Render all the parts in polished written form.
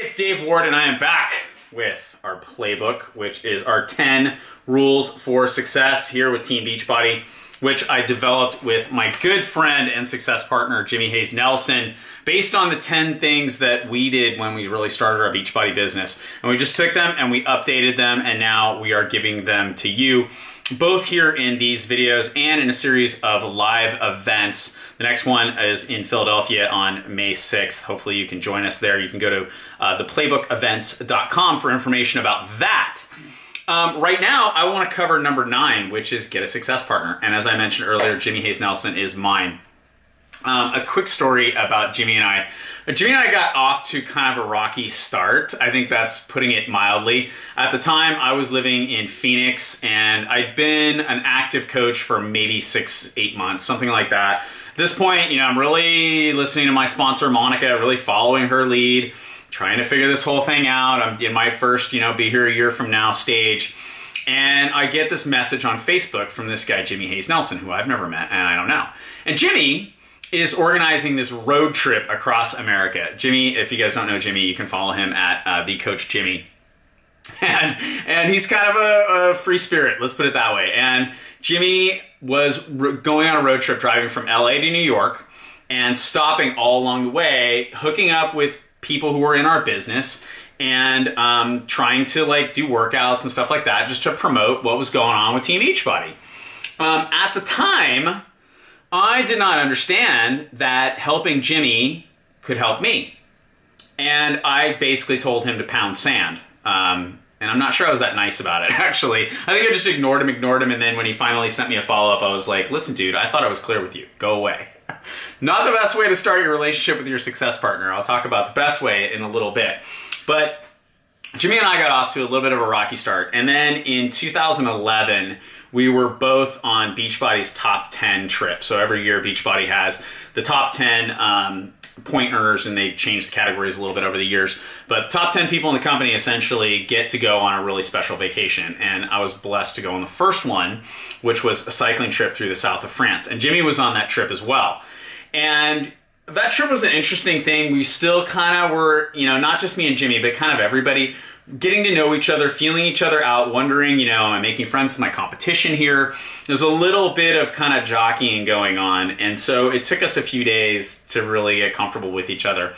it's Dave Ward, and I am back with our playbook, which is our 10 rules for success here with Team Beachbody, which I developed with my good friend and success partner, Jimmy Hayes Nelson, based on the 10 things that we did when we really started our Beachbody business. And we just took them and we updated them, and now we are giving them to you, both here in these videos and in a series of live events. The next one is in Philadelphia on May 6th. Hopefully you can join us there. You can go to theplaybookevents.com for information about that. Right now, I want to cover number 9, which is get a success partner. And as I mentioned earlier, Jimmy Hayes Nelson is mine. A quick story about Jimmy and I. Jimmy and I got off to kind of a rocky start. I think that's putting it mildly. At the time, I was living in Phoenix, and I'd been an active coach for maybe 6-8 months, something like that. At this point, I'm really listening to my sponsor, Monica, really following her lead, trying to figure this whole thing out. I'm in my first, be here a year from now stage. And I get this message on Facebook from this guy, Jimmy Hayes Nelson, who I've never met and I don't know. And Jimmy is organizing this road trip across America. Jimmy, if you guys don't know Jimmy, you can follow him at the Coach Jimmy. And he's kind of a free spirit, let's put it that way. And Jimmy was going on a road trip, driving from LA to New York and stopping all along the way, hooking up with people who were in our business and trying to do workouts and stuff like that, just to promote what was going on with Team Beachbody. At the time, I did not understand that helping Jimmy could help me. And I basically told him to pound sand. And I'm not sure I was that nice about it, actually. I think I just ignored him, and then when he finally sent me a follow-up, I was like, listen, dude, I thought I was clear with you. Go away. Not the best way to start your relationship with your success partner. I'll talk about the best way in a little bit. But Jimmy and I got off to a little bit of a rocky start. And then in 2011, we were both on Beachbody's top 10 trip. So every year Beachbody has the top 10 point earners, and they changed the categories a little bit over the years. But the top 10 people in the company essentially get to go on a really special vacation. And I was blessed to go on the first one, which was a cycling trip through the south of France. And Jimmy was on that trip as well. And that trip was an interesting thing. We still kind of were, not just me and Jimmy, but kind of everybody getting to know each other, feeling each other out, wondering, am I making friends with my competition here? There's a little bit of kind of jockeying going on. And so it took us a few days to really get comfortable with each other.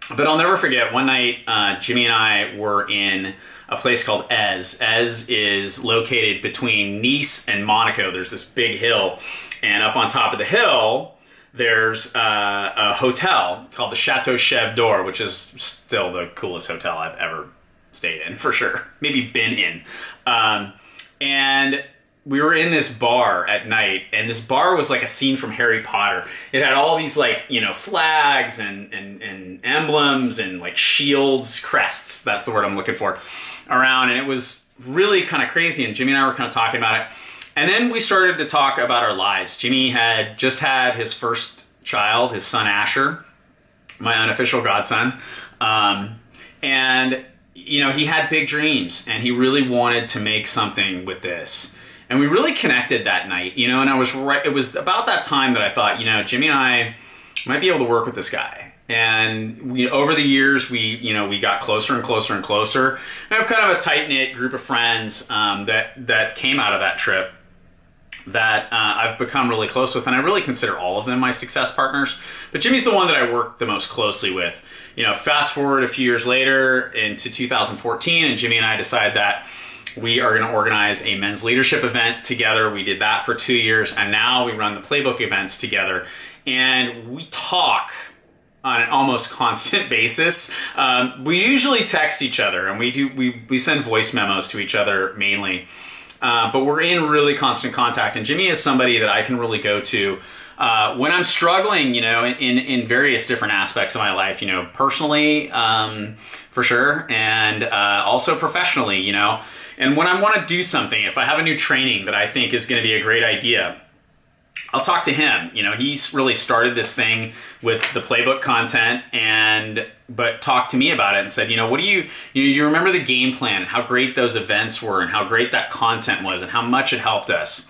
But I'll never forget, one night, Jimmy and I were in a place called Ez. Ez is located between Nice and Monaco. There's this big hill. And up on top of the hill, there's a hotel called the Chateau Chèvre d'Or, which is still the coolest hotel I've ever stayed in, for sure. Maybe been in. And we were in this bar at night, and this bar was like a scene from Harry Potter. It had all these flags and emblems and shields, crests, that's the word I'm looking for, around. And it was really kind of crazy, and Jimmy and I were kind of talking about it. And then we started to talk about our lives. Jimmy had just had his first child, his son Asher, my unofficial godson. And he had big dreams, and he really wanted to make something with this. And we really connected that night, and I was right. It was about that time that I thought, Jimmy and I might be able to work with this guy. And over the years, we got closer and closer and closer. And I have kind of a tight-knit group of friends that came out of that trip that I've become really close with, and I really consider all of them my success partners. But Jimmy's the one that I work the most closely with. Fast forward a few years later into 2014, and Jimmy and I decided that we are going to organize a men's leadership event together. We did that for 2 years, and now we run the Playbook events together. And we talk on an almost constant basis. We usually text each other, and we send voice memos to each other mainly. But we're in really constant contact, and Jimmy is somebody that I can really go to when I'm struggling, in various different aspects of my life, personally, for sure, and also professionally, And when I want to do something, if I have a new training that I think is going to be a great idea, I'll talk to him. He's really started this thing with the Playbook content, but talked to me about it and said, what do you remember the game plan and how great those events were and how great that content was and how much it helped us?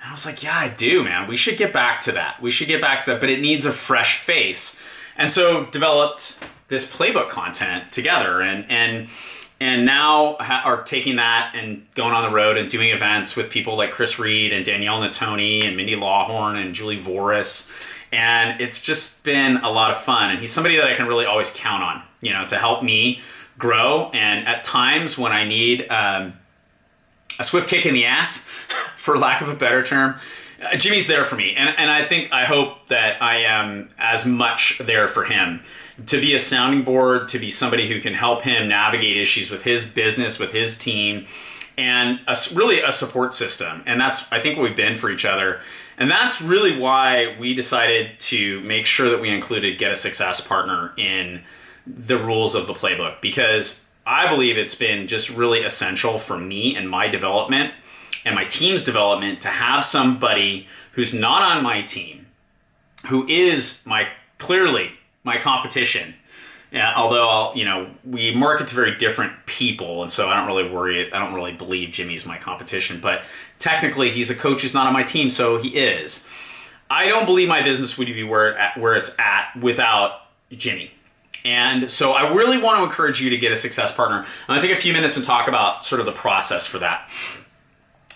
And I was like, yeah, I do, man. We should get back to that. But it needs a fresh face. And so developed this playbook content together, and now are taking that and going on the road and doing events with people like Chris Reed and Danielle Natoni and Mindy Lawhorn and Julie Voris. And it's just been a lot of fun. And he's somebody that I can really always count on, to help me grow. And at times when I need a swift kick in the ass, for lack of a better term, Jimmy's there for me. And I hope that I am as much there for him, to be a sounding board, to be somebody who can help him navigate issues with his business, with his team, and really a support system. And that's, I think, what we've been for each other. And that's really why we decided to make sure that we included Get a Success Partner in the rules of the playbook, because I believe it's been just really essential for me and my development and my team's development to have somebody who's not on my team, who is clearly my competition. Although we market to very different people, and so I don't really believe Jimmy's my competition, but technically he's a coach who's not on my team, so he is. I don't believe my business would be where it's at without Jimmy. And so I really want to encourage you to get a success partner. I'm going to take a few minutes and talk about sort of the process for that.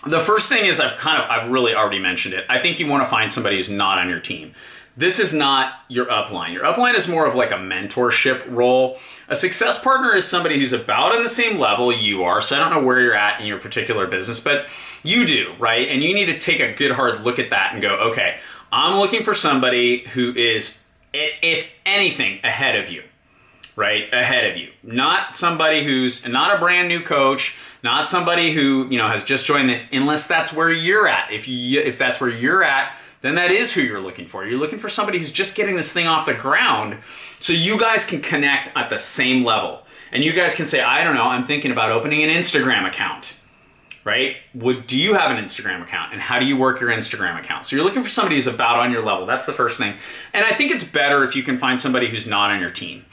The first thing is I've really already mentioned it. I think you want to find somebody who's not on your team. This is not your upline. Your upline is more of like a mentorship role. A success partner is somebody who's about on the same level you are. So I don't know where you're at in your particular business, but you do, right? And you need to take a good hard look at that and go, okay, I'm looking for somebody who is, if anything, ahead of you. Right? Ahead of you. Not somebody who's not a brand new coach, not somebody who, has just joined this, unless that's where you're at. If that's where you're at, then that is who you're looking for. You're looking for somebody who's just getting this thing off the ground so you guys can connect at the same level. And you guys can say, I don't know, I'm thinking about opening an Instagram account. Right? Do you have an Instagram account? And how do you work your Instagram account? So you're looking for somebody who's about on your level. That's the first thing. And I think it's better if you can find somebody who's not on your team.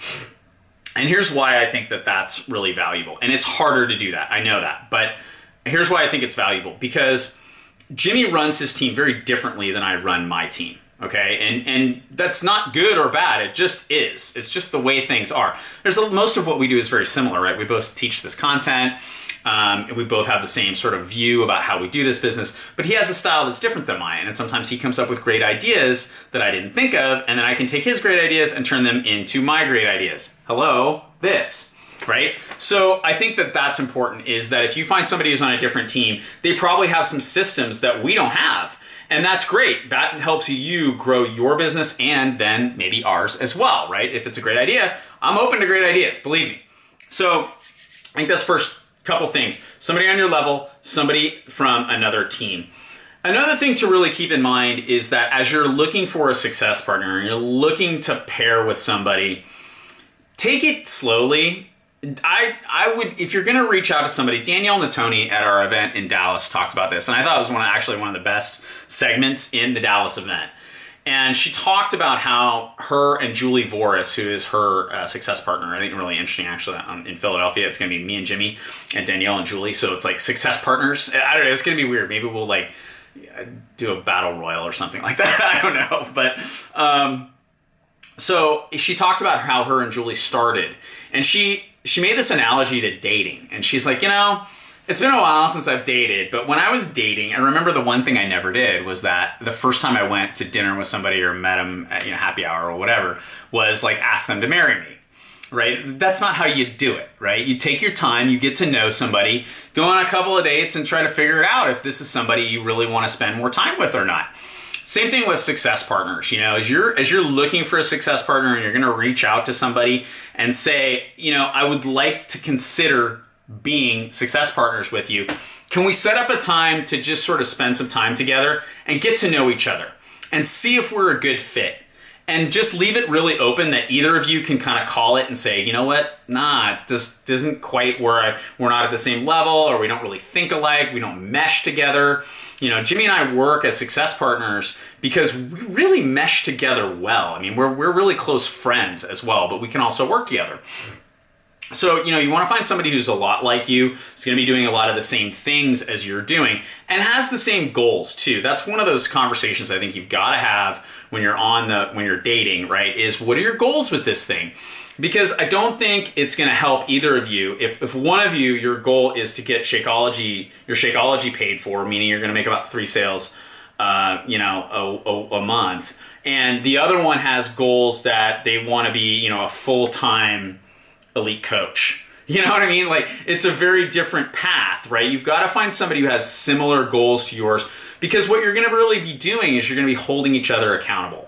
And here's why I think that that's really valuable. And it's harder to do that. I know that. But here's why I think it's valuable. Because Jimmy runs his team very differently than I run my team. Okay? And that's not good or bad. It just is. It's just the way things are. Most of what we do is very similar, right? We both teach this content. We both have the same sort of view about how we do this business, but he has a style that's different than mine. And sometimes he comes up with great ideas that I didn't think of, and then I can take his great ideas and turn them into my great ideas. Hello, this, right? So I think that that's important, is that if you find somebody who's on a different team, they probably have some systems that we don't have. And that's great. That helps you grow your business and then maybe ours as well, right? If it's a great idea, I'm open to great ideas, believe me. So I think that's first. Couple things. Somebody on your level, somebody from another team. Another thing to really keep in mind is that as you're looking for a success partner and you're looking to pair with somebody, take it slowly. I would, if you're going to reach out to somebody, Danielle Natoni at our event in Dallas talked about this, and I thought it was one of the best segments in the Dallas event. And she talked about how her and Julie Voris, who is her success partner, I think really interesting actually, in Philadelphia, it's going to be me and Jimmy and Danielle and Julie. So it's like success partners. I don't know, it's going to be weird. Maybe we'll like do a battle royal or something like that. I don't know. But so she talked about how her and Julie started. And she made this analogy to dating. And she's like, it's been a while since I've dated, but when I was dating, I remember the one thing I never did was that the first time I went to dinner with somebody or met them at happy hour or whatever was like ask them to marry me, right? That's not how you do it, right? You take your time, you get to know somebody, go on a couple of dates and try to figure it out if this is somebody you really want to spend more time with or not. Same thing with success partners. As you're looking for a success partner and you're going to reach out to somebody and say, I would like to consider being success partners with you. Can we set up a time to just sort of spend some time together and get to know each other and see if we're a good fit? And just leave it really open that either of you can kind of call it and say, you know what? This isn't quite where we're not at the same level, or we don't really think alike. We don't mesh together. Jimmy and I work as success partners because we really mesh together well. I mean, we're really close friends as well, but we can also work together. So, you want to find somebody who's a lot like you, is going to be doing a lot of the same things as you're doing, and has the same goals too. That's one of those conversations I think you've got to have when you're dating, right? Is what are your goals with this thing? Because I don't think it's going to help either of you if one of you, your goal is to get your Shakeology paid for, meaning you're going to make about 3 sales, a month, and the other one has goals that they want to be, a full-time elite coach. You know what I mean? Like, it's a very different path, right? You've got to find somebody who has similar goals to yours, because what you're going to really be doing is you're going to be holding each other accountable.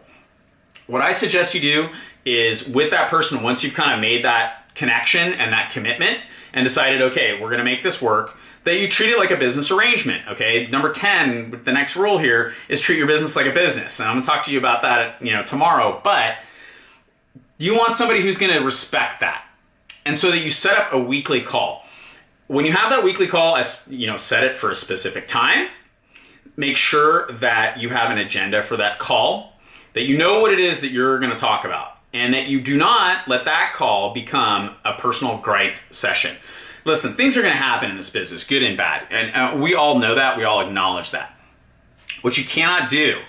What I suggest you do is, with that person, once you've kind of made that connection and that commitment and decided, okay, we're going to make this work, that you treat it like a business arrangement, okay? Number 10, the next rule here is treat your business like a business. And I'm going to talk to you about that, tomorrow, but you want somebody who's going to respect that. And so that you set up a weekly call. When you have that weekly call, set it for a specific time. Make sure that you have an agenda for that call, that you know what it is that you're going to talk about, and that you do not let that call become a personal gripe session. Listen, things are going to happen in this business, good and bad, and we all know that, we all acknowledge that. What you cannot do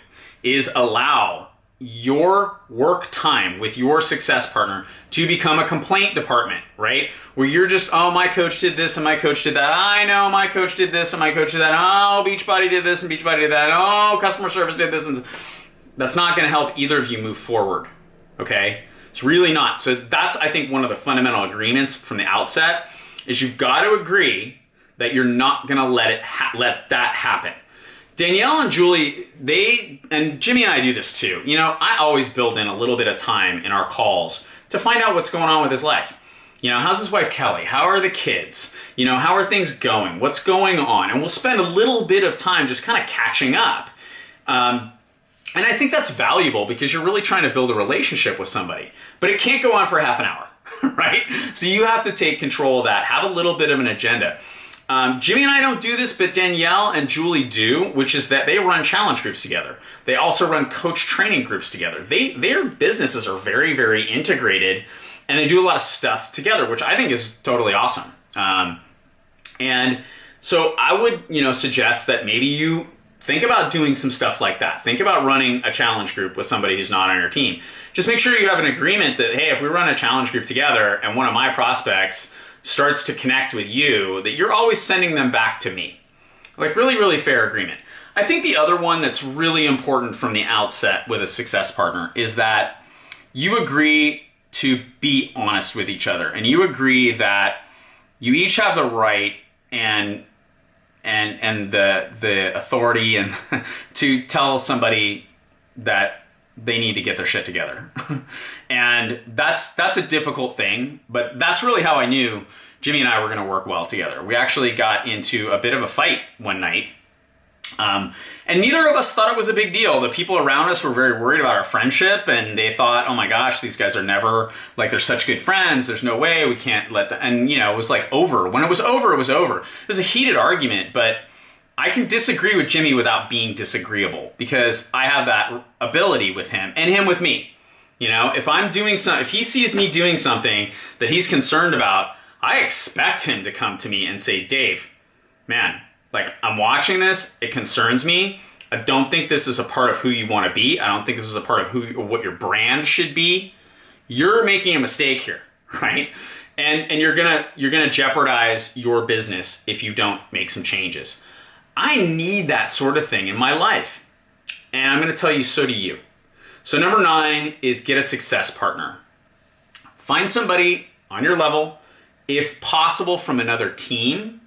is allow your work time with your success partner to become a complaint department, right? Where you're just, oh, my coach did this and my coach did that. I know my coach did this and my coach did that. Oh, Beachbody did this and Beachbody did that. Oh, customer service did this. And that's not going to help either of you move forward, okay? It's really not. So that's, I think, one of the fundamental agreements from the outset is you've got to agree that you're not going to let that happen. Danielle and Julie, and Jimmy and I do this too. I always build in a little bit of time in our calls to find out what's going on with his life. How's his wife Kelly? How are the kids? How are things going? What's going on? And we'll spend a little bit of time just kind of catching up. And I think that's valuable because you're really trying to build a relationship with somebody. But it can't go on for half an hour, right? So you have to take control of that. Have a little bit of an agenda. Jimmy and I don't do this, but Danielle and Julie do, which is that they run challenge groups together. They also run coach training groups together. Their businesses are very, very integrated, and they do a lot of stuff together, which I think is totally awesome. And so I would, suggest that maybe you think about doing some stuff like that. Think about running a challenge group with somebody who's not on your team. Just make sure you have an agreement that, hey, if we run a challenge group together and one of my prospects starts to connect with you, that you're always sending them back to me. Like, really, really fair agreement. I think the other one that's really important from the outset with a success partner is that you agree to be honest with each other, and you agree that you each have the right and the authority and to tell somebody that they need to get their shit together. And that's a difficult thing, but that's really how I knew Jimmy and I were going to work well together. We actually got into a bit of a fight one night, and neither of us thought it was a big deal. The people around us were very worried about our friendship, and they thought, oh my gosh, these guys are never, like, they're such good friends, there's no way, we can't let them, and it was like over. When it was over, it was over. It was a heated argument, but I can disagree with Jimmy without being disagreeable because I have that ability with him and him with me. If he sees me doing something that he's concerned about, I expect him to come to me and say, Dave, man, like, I'm watching this, it concerns me. I don't think this is a part of who you want to be. I don't think this is a part of what your brand should be. You're making a mistake here, right? And you're gonna jeopardize your business if you don't make some changes. I need that sort of thing in my life. And I'm going to tell you, so do you. So number 9 is get a success partner. Find somebody on your level, if possible from another team.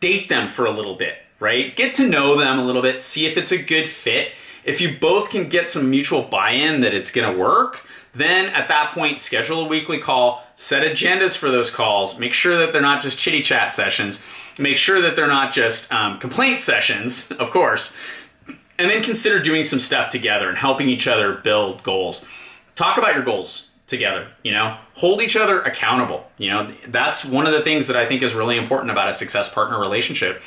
Date them for a little bit, right? Get to know them a little bit. See if it's a good fit. If you both can get some mutual buy-in that it's going to work, then at that point, schedule a weekly call, set agendas for those calls, make sure that they're not just chitty chat sessions, make sure that they're not just complaint sessions, of course, and then consider doing some stuff together and helping each other build goals. Talk about your goals together, hold each other accountable. That's one of the things that I think is really important about a success partner relationship.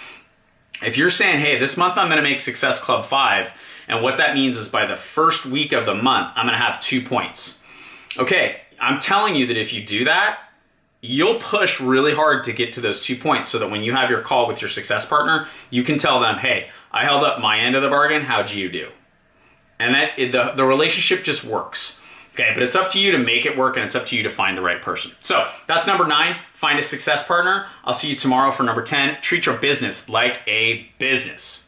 If you're saying, hey, this month I'm going to make Success Club 5, and what that means is by the first week of the month, I'm going to have 2 points. Okay, I'm telling you that if you do that, you'll push really hard to get to those 2 points so that when you have your call with your success partner, you can tell them, hey, I held up my end of the bargain, how'd you do? And that the relationship just works. Okay, but it's up to you to make it work, and it's up to you to find the right person. So that's number 9, find a success partner. I'll see you tomorrow for number 10, treat your business like a business.